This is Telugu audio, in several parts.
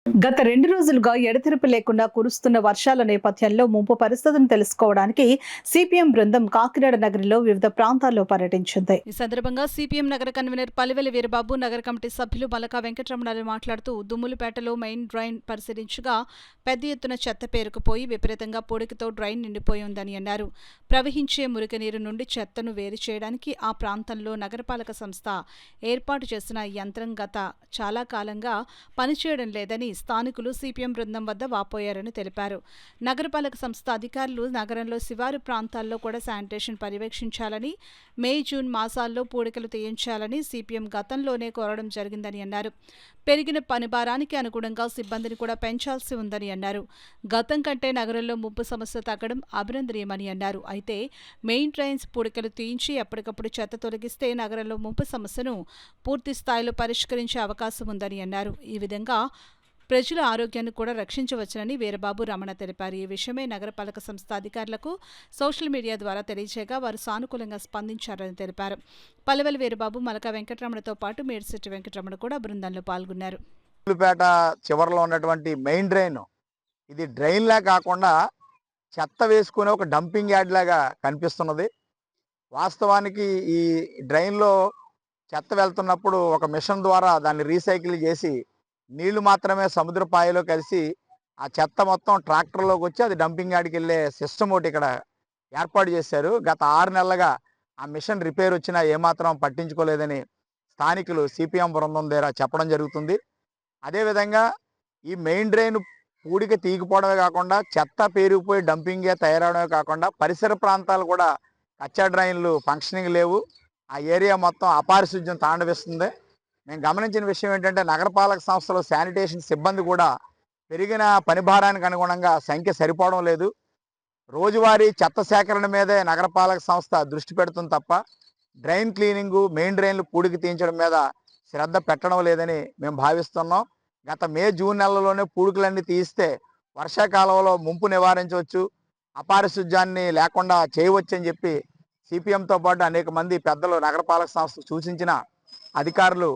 గత 2 రోజులుగా ఎడతెరిపి లేకుండా కురుస్తున్న వర్షాల నేపథ్యంలో ముంపు పరిస్థితిని తెలుసుకోవడానికి సిపిఎం బృందం కాకినాడ నగరంలో వివిధ ప్రాంతాల్లో పర్యటించింది. ఈ సందర్భంగా సిపిఎం నగర కన్వీనర్ పలివెల వీరబాబు, నగర కమిటీ సభ్యులు మలకా వెంకటరమణాలు మాట్లాడుతూ దుమ్ములపేటలో మెయిన్ డ్రైన్ పరిశీలించగా పెద్ద ఎత్తున చెత్త పేరుకుపోయి విపరీతంగా పొడికితో డ్రైన్ నిండిపోయి ఉందని అన్నారు. ప్రవహించే మురికి నీరు నుండి చెత్తను వేరు చేయడానికి ఆ ప్రాంతంలో నగరపాలక సంస్థ ఏర్పాటు చేసిన యంత్రం గత చాలా కాలంగా పనిచేయడం లేదని స్థానికులు సిపిఎం బృందం వద్ద వాపోయారని తెలిపారు. నగరపాలక సంస్థ అధికారులు నగరంలో శివారు ప్రాంతాల్లో కూడా శానిటేషన్ పర్యవేక్షించాలని, మే, జూన్ మాసాల్లో పూడికలు తీయించాలని సిపిఎం గతంలోనే కోరడం జరిగిందని అన్నారు. పెరిగిన పనిభారానికి అనుగుణంగా సిబ్బందిని కూడా పెంచాల్సి ఉందని అన్నారు. గతం కంటే నగరంలో ముంపు సమస్య తగ్గడం అభినందనీయమని అన్నారు. అయితే మెయిన్ డ్రైన్స్ పూడికలు తీయించి ఎప్పటికప్పుడు చెత్త తొలగిస్తే నగరంలో ముంపు సమస్యను పూర్తి స్థాయిలో పరిష్కరించే అవకాశం ఉందని అన్నారు. ఈ విధంగా ప్రజల ఆరోగ్యాన్ని కూడా రక్షించవచ్చునని వీరబాబు రమణ తెలిపారు. ఈ విషయమై నగరపాలక సంస్థ అధికారులకు సోషల్ మీడియా ద్వారా తెలియజేయగా వారు సానుకూలంగా స్పందించారని తెలిపారు. పల్లెవెల వీరబాబు, మలకా వెంకటరమణతో పాటు మేడిశెట్టి వెంకటరమణ కూడా బృందంలో పాల్గొన్నారు. పేట చివరిలో ఉన్నటువంటి మెయిన్ డ్రైన్ ఇది డ్రైన్లా కాకుండా చెత్త వేసుకునే ఒక డంపింగ్ యార్డ్ లాగా కనిపిస్తున్నది. వాస్తవానికి ఈ డ్రైన్లో చెత్త వెళ్తున్నప్పుడు ఒక మిషన్ ద్వారా దాన్ని రీసైకిల్ చేసి నీళ్లు మాత్రమే సముద్ర పాయలో కలిసి ఆ చెత్త మొత్తం ట్రాక్టర్లోకి వచ్చి అది డంపింగ్ యార్డ్కి వెళ్ళే సిస్టమ్ ఒకటి ఇక్కడ ఏర్పాటు చేశారు. గత 6 నెలలుగా ఆ మిషన్ రిపేర్ వచ్చినా ఏమాత్రం పట్టించుకోలేదని స్థానికులు సిపిఎం బృందం దగ్గర చెప్పడం జరుగుతుంది. అదేవిధంగా ఈ మెయిన్ డ్రైన్ పూడిక తీగిపోవడమే కాకుండా చెత్త పేరుకుపోయి డంపింగ్గా తయారవడమే కాకుండా పరిసర ప్రాంతాలు కూడా కచ్చా డ్రైన్లు ఫంక్షనింగ్ లేవు. ఆ ఏరియా మొత్తం అపారిశుధ్యం తాండవిస్తుంది. మేము గమనించిన విషయం ఏంటంటే నగరపాలక సంస్థలో శానిటేషన్ సిబ్బంది కూడా పెరిగిన పనిభారానికి అనుగుణంగా సంఖ్య సరిపోవడం లేదు. రోజువారీ చెత్త సేకరణ మీదే నగరపాలక సంస్థ దృష్టి పెడుతుంది తప్ప డ్రైన్ క్లీనింగు, మెయిన్ డ్రైన్లు పూడికి తీయించడం మీద శ్రద్ధ పెట్టడం లేదని మేము భావిస్తున్నాం. గత మే, జూన్ నెలలోనే పూడికలన్నీ తీయిస్తే వర్షాకాలంలో ముంపు నివారించవచ్చు, అపారిశుధ్యాన్ని లేకుండా చేయవచ్చని చెప్పి సిపిఎంతో పాటు అనేక మంది పెద్దలు నగరపాలక సంస్థ సూచించిన అధికారులు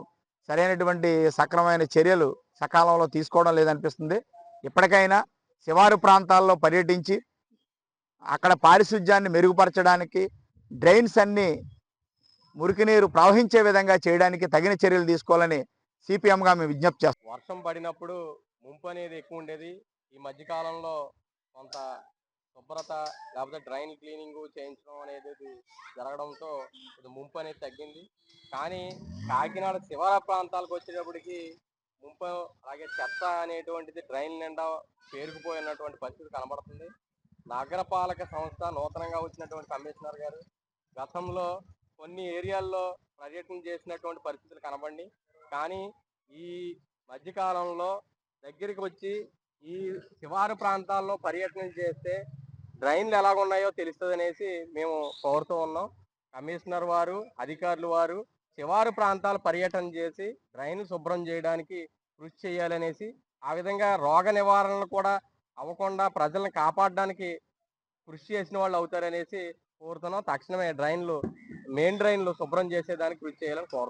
సరైనటువంటి సక్రమమైన చర్యలు సకాలంలో తీసుకోవడం లేదనిపిస్తుంది. ఇప్పటికైనా శివారు ప్రాంతాల్లో పర్యటించి అక్కడ పారిశుధ్యాన్ని మెరుగుపరచడానికి, డ్రైన్స్ అన్ని మురికి నీరు ప్రవహించే విధంగా చేయడానికి తగిన చర్యలు తీసుకోవాలని సిపిఎంగా మేము విజ్ఞప్తి చేస్తాం. వర్షం పడినప్పుడు ముంపు అనేది ఎక్కువ ఉండేది. ఈ మధ్యకాలంలో కొంత శుభ్రత లేకపోతే డ్రైన్ క్లీనింగ్ చేయించడం అనేది జరగడంతో ఇది ముంపు అనేది తగ్గింది. కానీ కాకినాడ శివార ప్రాంతాలకు వచ్చేటప్పటికి ముంపు, అలాగే చెత్త అనేటువంటిది డ్రైన్ నిండా పేరుకుపోయినటువంటి పరిస్థితి కనబడుతుంది. నగరపాలక సంస్థ నూతనంగా వచ్చినటువంటి కమిషనర్ గారు గతంలో కొన్ని ఏరియాల్లో పర్యటన చేసినటువంటి పరిస్థితులు కనబడి, కానీ ఈ మధ్యకాలంలో దగ్గరికి వచ్చి ఈ శివారు ప్రాంతాల్లో పర్యటన చేస్తే డ్రైన్లు ఎలాగున్నాయో తెలుస్తుంది అనేసి మేము కోరుతూ ఉన్నాం. కమిషనర్ వారు, అధికారులు వారు శివారు ప్రాంతాల పర్యటన చేసి డ్రైన్లు శుభ్రం చేయడానికి కృషి చేయాలనేసి, ఆ విధంగా రోగ నివారణలు కూడా అవ్వకుండా ప్రజలను కాపాడడానికి కృషి చేసిన వాళ్ళు అవుతారనేసి కోరుతున్నాం. తక్షణమే మెయిన్ డ్రైన్లు శుభ్రం చేసేదానికి కృషి చేయాలని కోరుతున్నాం.